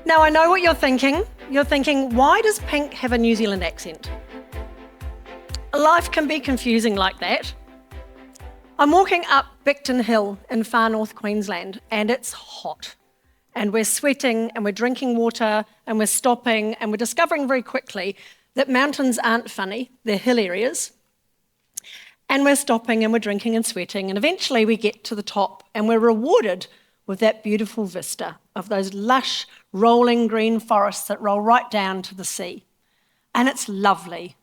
Now, I know what you're thinking. You're thinking, why does Pink have a New Zealand accent? Life can be confusing like that. I'm walking up Bicton Hill in far north Queensland, and it's hot. And we're sweating, and we're drinking water, and we're stopping, and we're discovering very quickly that mountains aren't funny, they're hill areas. And we're stopping, and we're drinking and sweating, and eventually we get to the top, and we're rewarded with that beautiful vista of those lush, rolling green forests that roll right down to the sea. And it's lovely,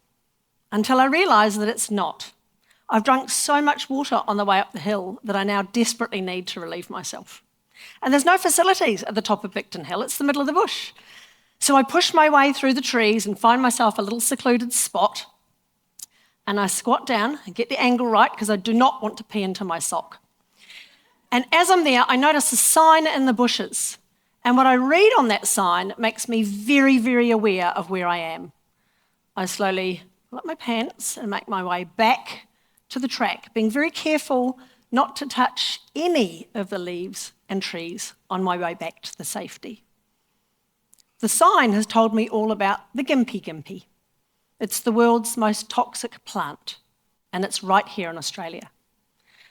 until I realise that it's not. I've drunk so much water on the way up the hill that I now desperately need to relieve myself. And there's no facilities at the top of Bicton Hill, it's the middle of the bush. So I push my way through the trees and find myself a little secluded spot, and I squat down and get the angle right because I do not want to pee into my sock. And as I'm there, I notice a sign in the bushes. And what I read on that sign makes me very, very aware of where I am. I slowly pull up my pants and make my way back to the track, being very careful not to touch any of the leaves and trees on my way back to the safety. The sign has told me all about the Gympie Gympie. It's the world's most toxic plant, and it's right here in Australia.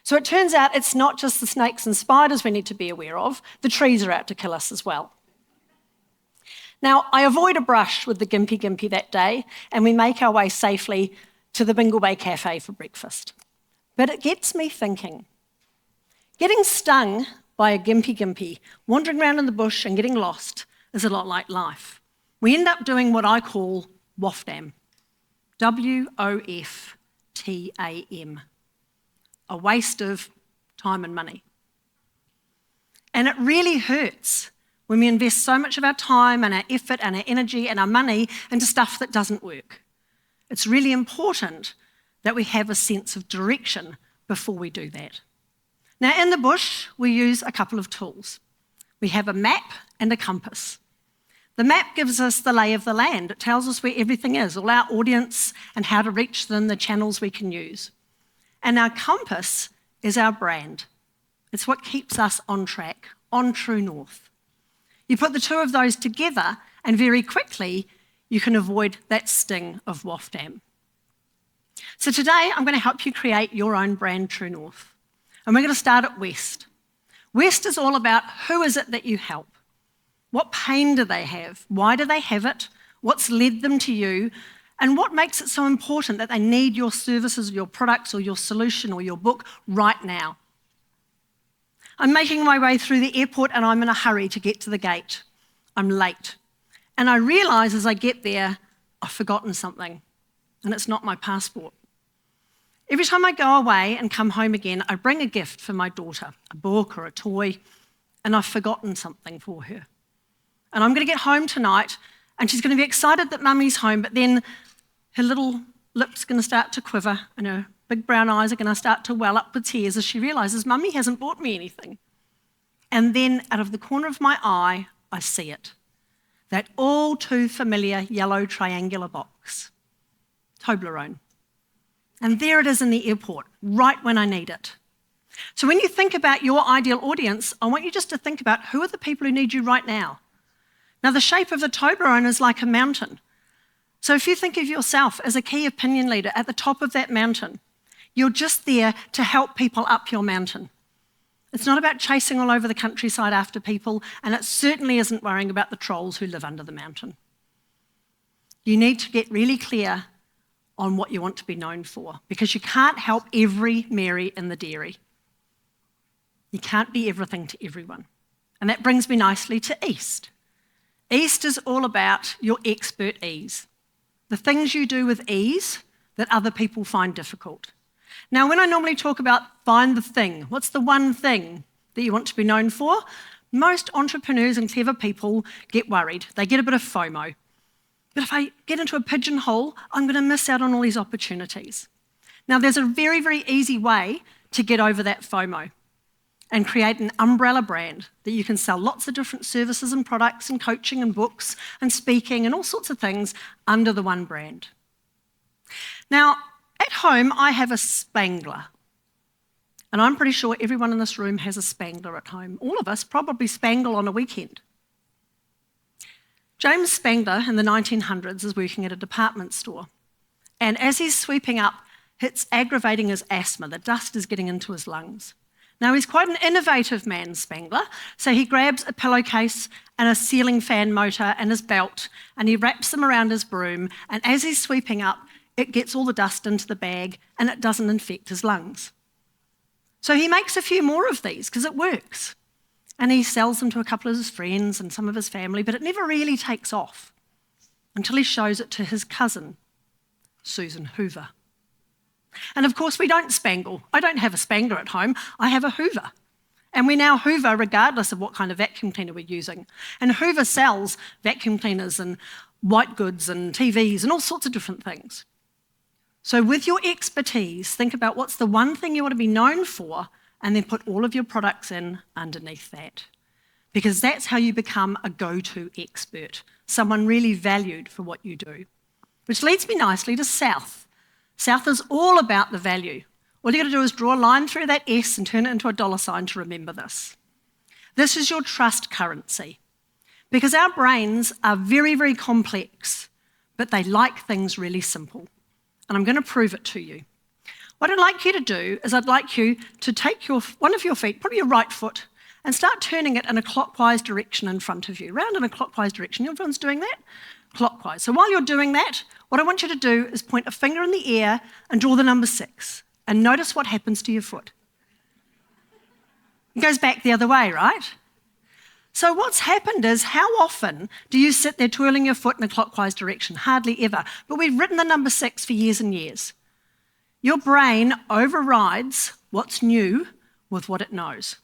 So it turns out it's not just the snakes and spiders we need to be aware of, the trees are out to kill us as well. Now, I avoid a brush with the Gympie Gympie that day, and we make our way safely to the Bingle Bay Cafe for breakfast. But it gets me thinking. Getting stung by a Gympie Gympie, wandering around in the bush and getting lost, is a lot like life. We end up doing what I call WOFTAM. WOFTAM. A waste of time and money. And it really hurts when we invest so much of our time and our effort and our energy and our money into stuff that doesn't work. It's really important that we have a sense of direction before we do that. Now, in the bush, we use a couple of tools. We have a map and a compass. The map gives us the lay of the land. It tells us where everything is, all our audience and how to reach them, the channels we can use. And our compass is our brand. It's what keeps us on track, on true north. You put the two of those together, and very quickly, you can avoid that sting of WOFTAM. So today, I'm going to help you create your own brand, True North. And we're going to start at West. West is all about who is it that you help? What pain do they have? Why do they have it? What's led them to you? And what makes it so important that they need your services, your products, or your solution, or your book right now? I'm making my way through the airport and I'm in a hurry to get to the gate. I'm late. And I realise as I get there, I've forgotten something, and it's not my passport. Every time I go away and come home again, I bring a gift for my daughter, a book or a toy, and I've forgotten something for her. And I'm going to get home tonight, and she's going to be excited that Mummy's home, but then her little lips are going to start to quiver and her big brown eyes are going to start to well up with tears as she realises Mummy hasn't bought me anything. And then out of the corner of my eye, I see it. That all too familiar yellow triangular box. Toblerone. And there it is in the airport, right when I need it. So when you think about your ideal audience, I want you just to think about who are the people who need you right now. Now, the shape of the Toblerone is like a mountain. So if you think of yourself as a key opinion leader at the top of that mountain, you're just there to help people up your mountain. It's not about chasing all over the countryside after people, and it certainly isn't worrying about the trolls who live under the mountain. You need to get really clear on what you want to be known for, because you can't help every Mary in the dairy. You can't be everything to everyone. And that brings me nicely to East. East is all about your expert ease. The things you do with ease that other people find difficult. Now, when I normally talk about find the thing, what's the one thing that you want to be known for? Most entrepreneurs and clever people get worried. They get a bit of FOMO. But if I get into a pigeonhole, I'm going to miss out on all these opportunities. Now, there's a very, very easy way to get over that FOMO and create an umbrella brand that you can sell lots of different services and products and coaching and books and speaking and all sorts of things under the one brand. Now, at home, I have a Spangler. And I'm pretty sure everyone in this room has a Spangler at home. All of us probably spangle on a weekend. James Spangler in the 1900s is working at a department store. And as he's sweeping up, it's aggravating his asthma. The dust is getting into his lungs. Now, he's quite an innovative man, Spangler, so he grabs a pillowcase and a ceiling fan motor and his belt, and he wraps them around his broom, and as he's sweeping up, it gets all the dust into the bag, and it doesn't infect his lungs. So he makes a few more of these, because it works. And he sells them to a couple of his friends and some of his family, but it never really takes off until he shows it to his cousin, Susan Hoover. And of course, we don't spangle. I don't have a spangler at home, I have a Hoover. And we now Hoover regardless of what kind of vacuum cleaner we're using. And Hoover sells vacuum cleaners and white goods and TVs and all sorts of different things. So with your expertise, think about what's the one thing you want to be known for, and then put all of your products in underneath that. Because that's how you become a go-to expert, someone really valued for what you do. Which leads me nicely to South. South is all about the value. All you've got to do is draw a line through that S and turn it into a dollar sign to remember this. This is your trust currency. Because our brains are very, very complex, but they like things really simple. And I'm going to prove it to you. What I'd like you to do is I'd like you to take one of your feet, probably your right foot, and start turning it in a clockwise direction in front of you. Round in a clockwise direction. Everyone's doing that? Clockwise. So while you're doing that, what I want you to do is point a finger in the air and draw the number 6. And notice what happens to your foot. It goes back the other way, right? So what's happened is, how often do you sit there twirling your foot in a clockwise direction? Hardly ever. But we've written the number 6 for years and years. Your brain overrides what's new with what it knows.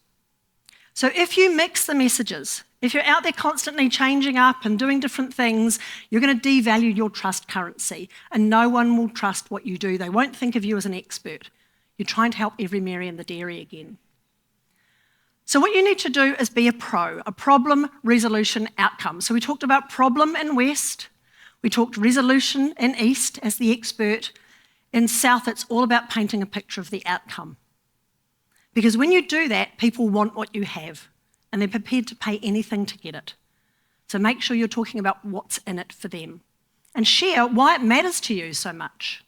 So if you mix the messages, if you're out there constantly changing up and doing different things, you're going to devalue your trust currency, and no one will trust what you do. They won't think of you as an expert. You're trying to help every Mary in the dairy again. So what you need to do is be a pro, a problem resolution outcome. So we talked about problem in West, we talked resolution in East as the expert. In South, it's all about painting a picture of the outcome. Because when you do that, people want what you have, and they're prepared to pay anything to get it. So make sure you're talking about what's in it for them, and share why it matters to you so much.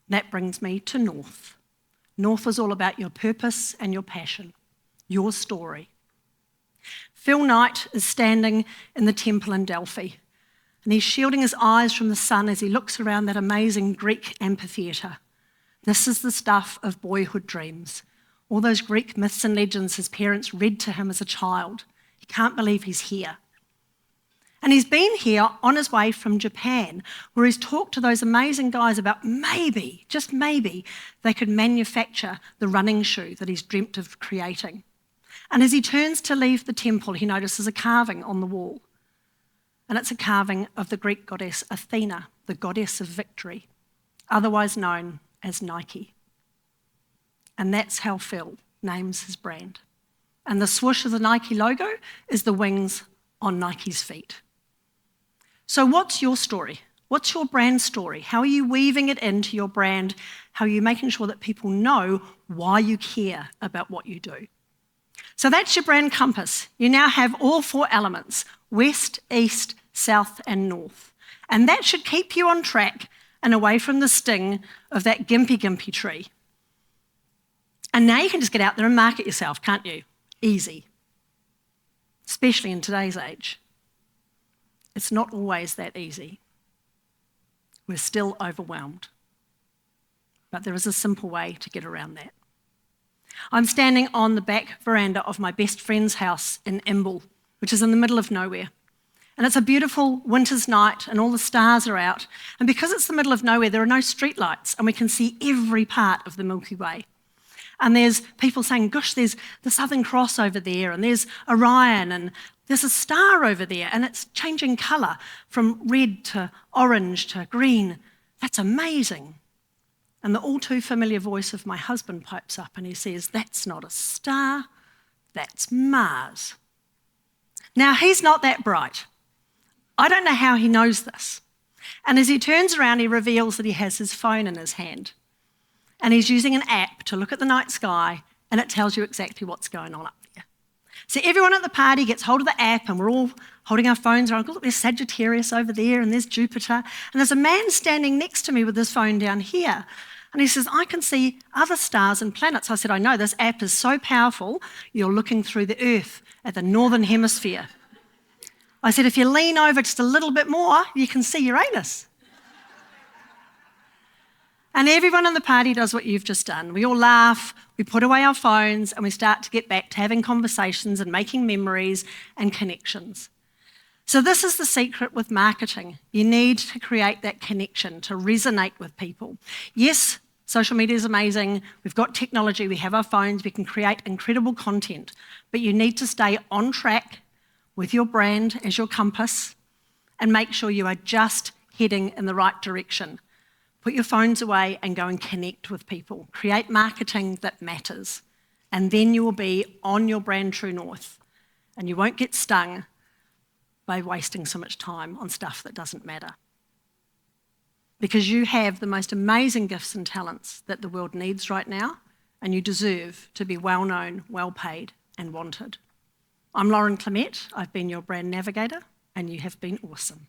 That brings me to North. North is all about your purpose and your passion, your story. Phil Knight is standing in the temple in Delphi, and he's shielding his eyes from the sun as he looks around that amazing Greek amphitheatre. This is the stuff of boyhood dreams. All those Greek myths and legends his parents read to him as a child. He can't believe he's here. And he's been here on his way from Japan, where he's talked to those amazing guys about maybe, just maybe, they could manufacture the running shoe that he's dreamt of creating. And as he turns to leave the temple, he notices a carving on the wall. And it's a carving of the Greek goddess Athena, the goddess of victory, otherwise known as Nike. And that's how Phil names his brand. And the swoosh of the Nike logo is the wings on Nike's feet. So what's your story? What's your brand story? How are you weaving it into your brand? How are you making sure that people know why you care about what you do? So that's your brand compass. You now have all 4 elements: West, East, South, and North. And that should keep you on track and away from the sting of that gimpy tree. And now you can just get out there and market yourself, can't you? Easy. Especially in today's age. It's not always that easy. We're still overwhelmed. But there is a simple way to get around that. I'm standing on the back veranda of my best friend's house in Imbil, which is in the middle of nowhere. And it's a beautiful winter's night and all the stars are out. And because it's the middle of nowhere, there are no streetlights and we can see every part of the Milky Way. And there's people saying, gosh, there's the Southern Cross over there, and there's Orion, and there's a star over there, and it's changing colour from red to orange to green. That's amazing. And the all too familiar voice of my husband pipes up and he says, that's not a star, that's Mars. Now, he's not that bright. I don't know how he knows this. And as he turns around, he reveals that he has his phone in his hand. And he's using an app to look at the night sky, and it tells you exactly what's going on up there. So everyone at the party gets hold of the app and we're all holding our phones around. Look, there's Sagittarius over there and there's Jupiter. And there's a man standing next to me with his phone down here. And he says, I can see other stars and planets. I said, I know, this app is so powerful, you're looking through the Earth at the northern hemisphere. I said, if you lean over just a little bit more, you can see Uranus. And everyone in the party does what you've just done. We all laugh, we put away our phones, and we start to get back to having conversations and making memories and connections. So this is the secret with marketing. You need to create that connection to resonate with people. Yes, social media is amazing. We've got technology, we have our phones, we can create incredible content, but you need to stay on track with your brand as your compass and make sure you are just heading in the right direction. Put your phones away and go and connect with people. Create marketing that matters. And then you will be on your brand true north. And you won't get stung by wasting so much time on stuff that doesn't matter. Because you have the most amazing gifts and talents that the world needs right now, and you deserve to be well known, well paid, and wanted. I'm Lauren Clement. I've been your brand navigator, and you have been awesome.